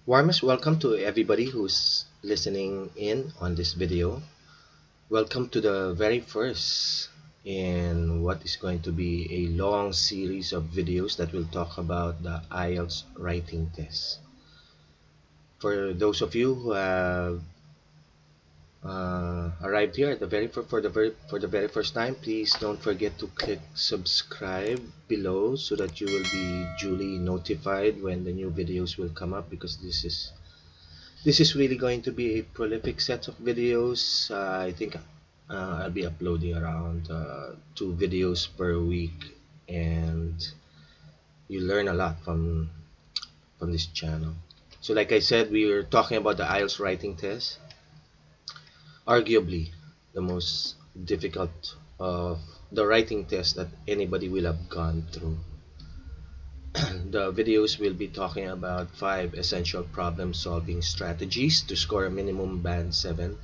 Warmest welcome to everybody who's listening in on this video. Welcome to the very first in what is going to be a long series of videos that will talk about the IELTS writing test. For those of you who have arrived here at the for the very first time, please don't forget to click subscribe below so that you will be duly notified when the new videos will come up, because this is really going to be a prolific set of videos. I think I'll be uploading around 2 videos per week, and you learn a lot from this channel. So like I said, we were talking about the IELTS writing test, arguably the most difficult of the writing test that anybody will have gone through. The videos will be talking about 5 essential problem-solving strategies to score a minimum band 7.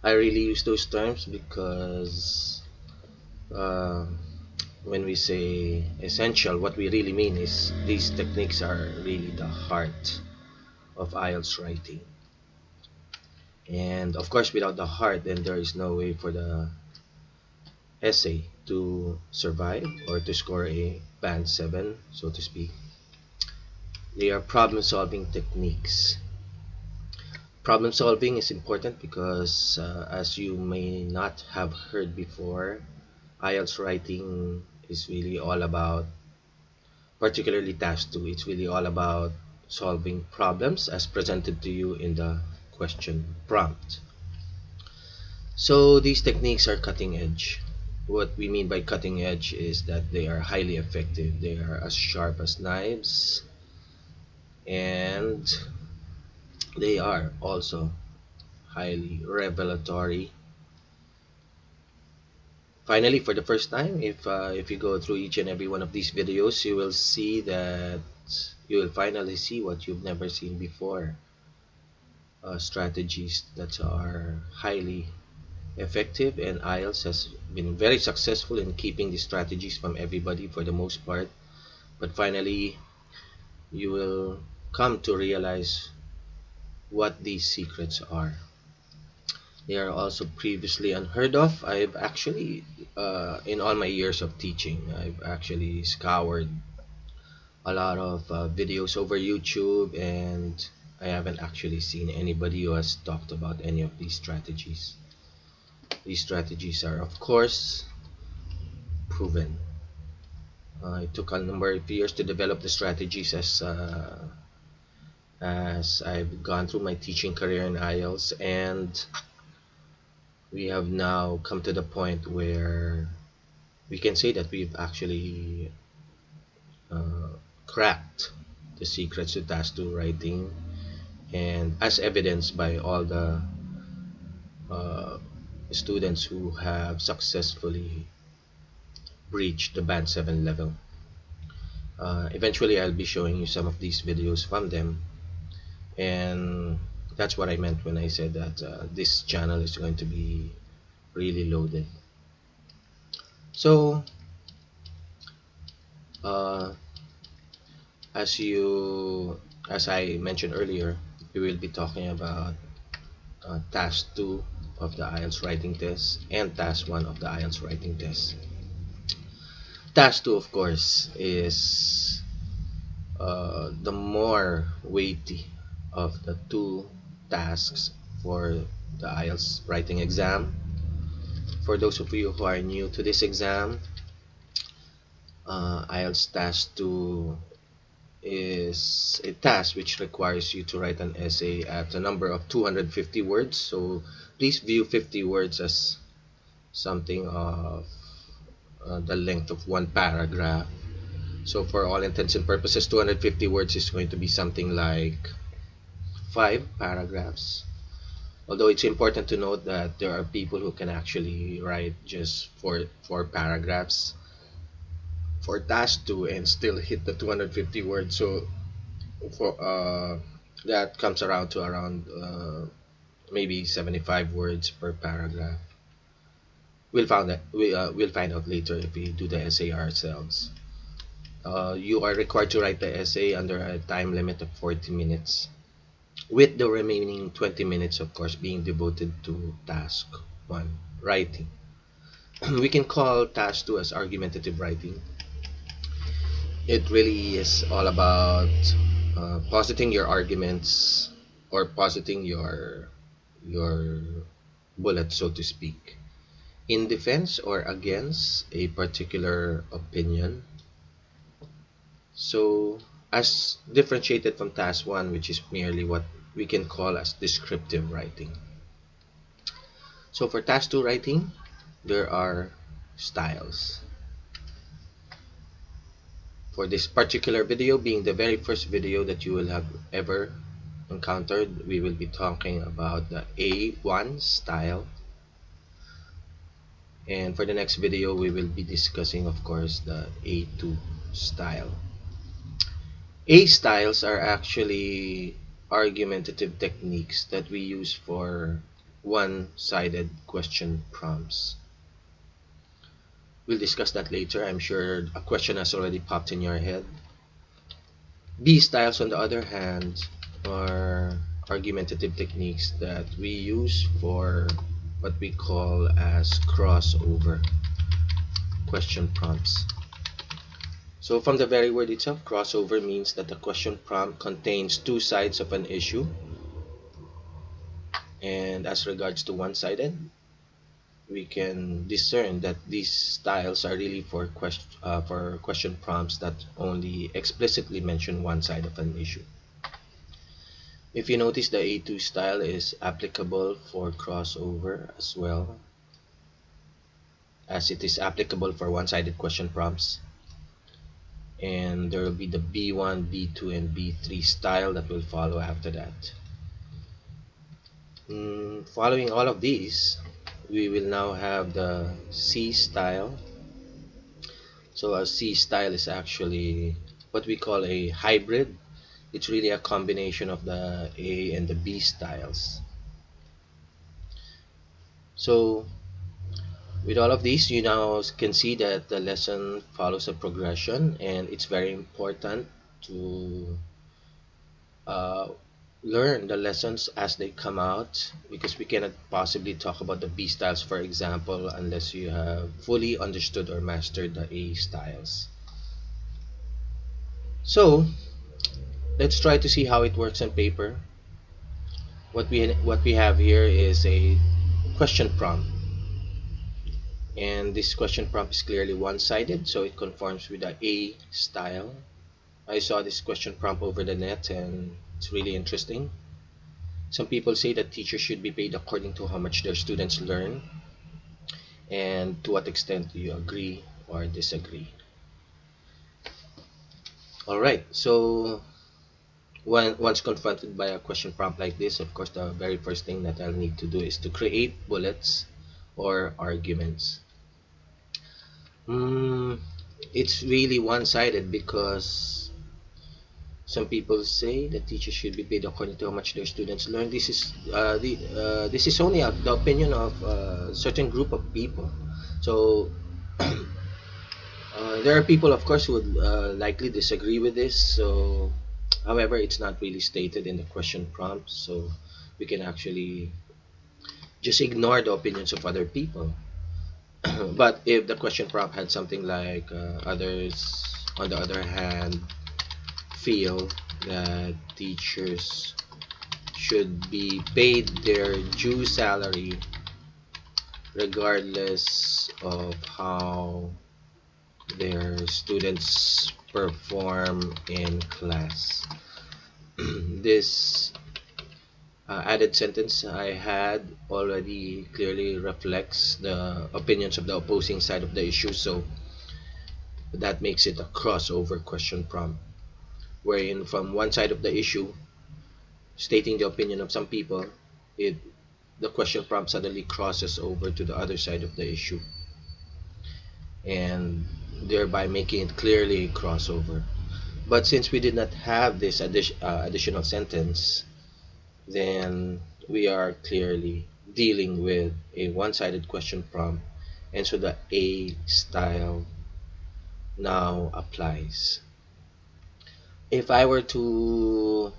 I really use those terms because when we say essential, what we really mean is these techniques are really the heart of IELTS writing. And of course, without the heart, then there is no way for the essay to survive or to score a band 7, so to speak. They are problem-solving techniques. Problem solving is important because, as you may not have heard before, IELTS writing is really all about, particularly task 2, it's really all about solving problems as presented to you in the question prompt. So these techniques are cutting edge. What we mean by cutting edge is that they are highly effective. They are as sharp as knives, and they are also highly revelatory. Finally, for the first time, if you go through each and every one of these videos, you will see that you will finally see what you've never seen before. Strategies that are highly effective, and IELTS has been very successful in keeping these strategies from everybody for the most part. But finally, you will come to realize what these secrets are. They are also previously unheard of. I've actually, in all my years of teaching, I've actually scoured a lot of videos over YouTube, and I haven't actually seen anybody who has talked about any of these strategies. These strategies are, of course, proven. It took a number of years to develop the strategies as I've gone through my teaching career in IELTS, and we have now come to the point where we can say that we've actually cracked the secrets to task 2 writing, and as evidenced by all the students who have successfully breached the band 7 level. Eventually I'll be showing you some of these videos from them, and that's what I meant when I said that this channel is going to be really loaded. So as I mentioned earlier, we will be talking about task 2 of the IELTS writing test and task 1 of the IELTS writing test. Task 2, of course, is the more weighty of the 2 tasks for the IELTS writing exam. For those of you who are new to this exam, IELTS Task 2 is a task which requires you to write an essay at a number of 250 words. So please view 50 words as something of the length of 1 paragraph. So for all intents and purposes, 250 words is going to be something like 5 paragraphs. Although it's important to note that there are people who can actually write just 4 paragraphs for task 2 and still hit the 250 words. So for that comes around to maybe 75 words per paragraph. We'll find out later if we do the essay ourselves. You are required to write the essay under a time limit of 40 minutes, with the remaining 20 minutes, of course, being devoted to task 1, writing. We can call task 2 as argumentative writing. It really is all about positing your arguments, or positing your bullet, so to speak, in defense or against a particular opinion. So, as differentiated from task 1, which is merely what we can call as descriptive writing. So for task 2 writing, there are styles. For this particular video, being the very first video that you will have ever encountered, we will be talking about the A1 style. And for the next video, we will be discussing, of course, the A2 style. A styles are actually argumentative techniques that we use for one-sided question prompts. We'll discuss that later. I'm sure a question has already popped in your head. B styles, on the other hand, are argumentative techniques that we use for what we call as crossover question prompts. So from the very word itself, crossover means that the question prompt contains two sides of an issue. And as regards to one-sided, we can discern that these styles are really for question prompts that only explicitly mention one side of an issue. If you notice, the A2 style is applicable for crossover as well as it is applicable for one-sided question prompts. And there will be the B1, B2, and B3 style that will follow after that. Following all of these, we will now have the C style. So a C style is actually what we call a hybrid. It's really a combination of the A and the B styles. So with all of these, you now can see that the lesson follows a progression, and it's very important to learn the lessons as they come out, because we cannot possibly talk about the B styles, for example, unless you have fully understood or mastered the A styles. So let's try to see how it works on paper. What we have here is a question prompt, and this question prompt is clearly one-sided, so it conforms with the A style. I saw this question prompt over the net, and it's really interesting. Some people say that teachers should be paid according to how much their students learn. And to what extent do you agree or disagree? Alright, so once confronted by a question prompt like this, of course, the very first thing that I'll need to do is to create bullets or arguments. It's really one-sided because some people say that teachers should be paid according to how much their students learn. This is only the opinion of a certain group of people. So there are people, of course, who would likely disagree with this. So, however, it's not really stated in the question prompt, so we can actually just ignore the opinions of other people. But if the question prompt had something like others, on the other hand, feel that teachers should be paid their due salary regardless of how their students perform in class. This added sentence I had already clearly reflects the opinions of the opposing side of the issue, so that makes it a crossover question prompt, wherein from one side of the issue, stating the opinion of some people, the question prompt suddenly crosses over to the other side of the issue, and thereby making it clearly crossover. But since we did not have this additional sentence, then we are clearly dealing with a one-sided question prompt, and so the A style now applies. If I were to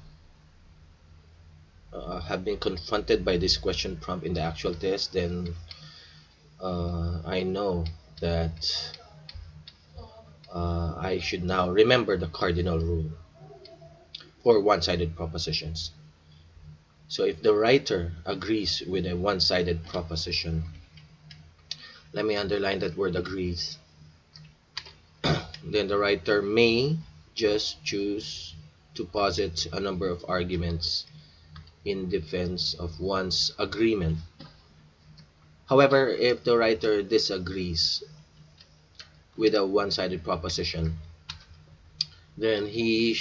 have been confronted by this question prompt in the actual test, then I know that I should now remember the cardinal rule for one-sided propositions. So if the writer agrees with a one-sided proposition, let me underline that word agrees, then the writer may just choose to posit a number of arguments in defense of one's agreement. However, if the writer disagrees with a one-sided proposition, then he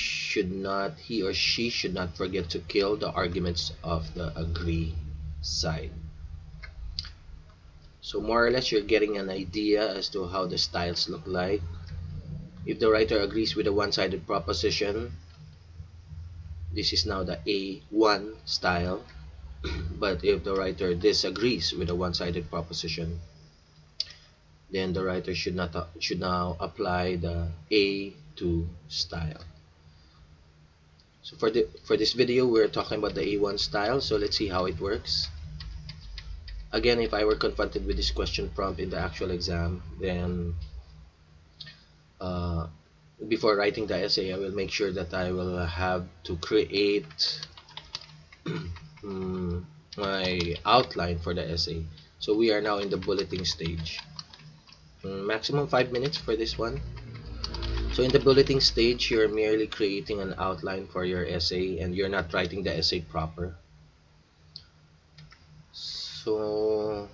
or she should not forget to kill the arguments of the agree side. So more or less, you're getting an idea as to how the styles look like. If the writer agrees with a one-sided proposition, this is now the A1 style. But if the writer disagrees with a one-sided proposition, then the writer should now apply the A2 style. So for this video, we're talking about the A1 style. So let's see how it works. Again, if I were confronted with this question prompt in the actual exam, then before writing the essay, I will make sure that I will have to create my outline for the essay. So we are now in the bulletin stage. Maximum 5 minutes for this one. So in the bulletin stage, you're merely creating an outline for your essay and you're not writing the essay proper. So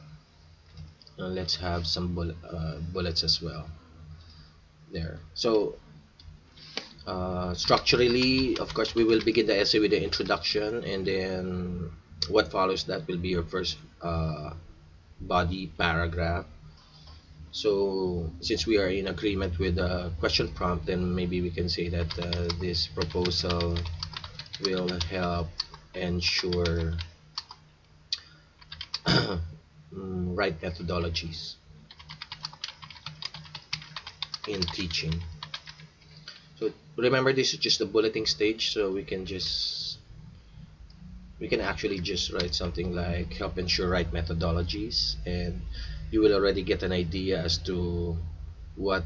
let's have some bullets as well there. So structurally, of course, we will begin the essay with the introduction, and then what follows that will be your first body paragraph. So since we are in agreement with the question prompt, then maybe we can say that this proposal will help ensure right methodologies in teaching. So remember, this is just the bulletin stage, so we can actually just write something like help ensure right methodologies, and you will already get an idea as to what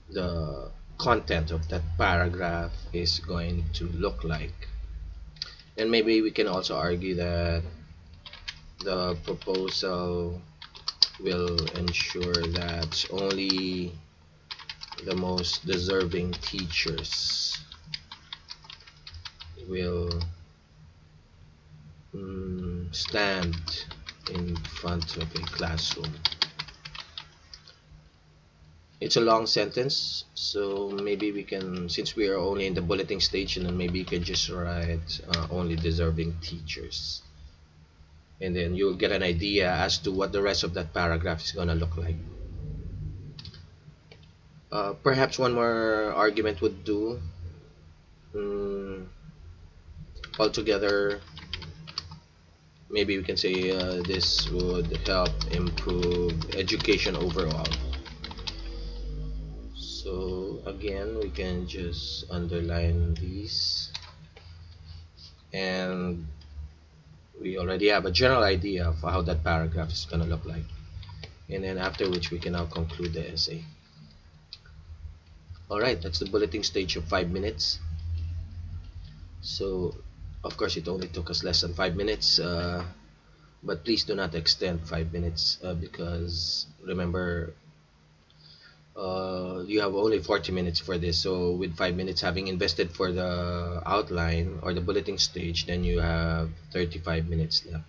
the content of that paragraph is going to look like. And maybe we can also argue that the proposal will ensure that only the most deserving teachers will stand in front of a classroom. It's a long sentence, so maybe we can, since we are only in the bulletin stage, and then maybe you can just write only deserving teachers, and then you'll get an idea as to what the rest of that paragraph is going to look like. Perhaps one more argument would do. Altogether, maybe we can say this would help improve education overall. So again, we can just underline these, and we already have a general idea of how that paragraph is going to look like, and then after which we can now conclude the essay. Alright, that's the bulletin stage of 5 minutes. So of course it only took us less than 5 minutes, but please do not extend 5 minutes because remember, you have only 40 minutes for this. So with 5 minutes having invested for the outline or the bulletin stage, then you have 35 minutes left.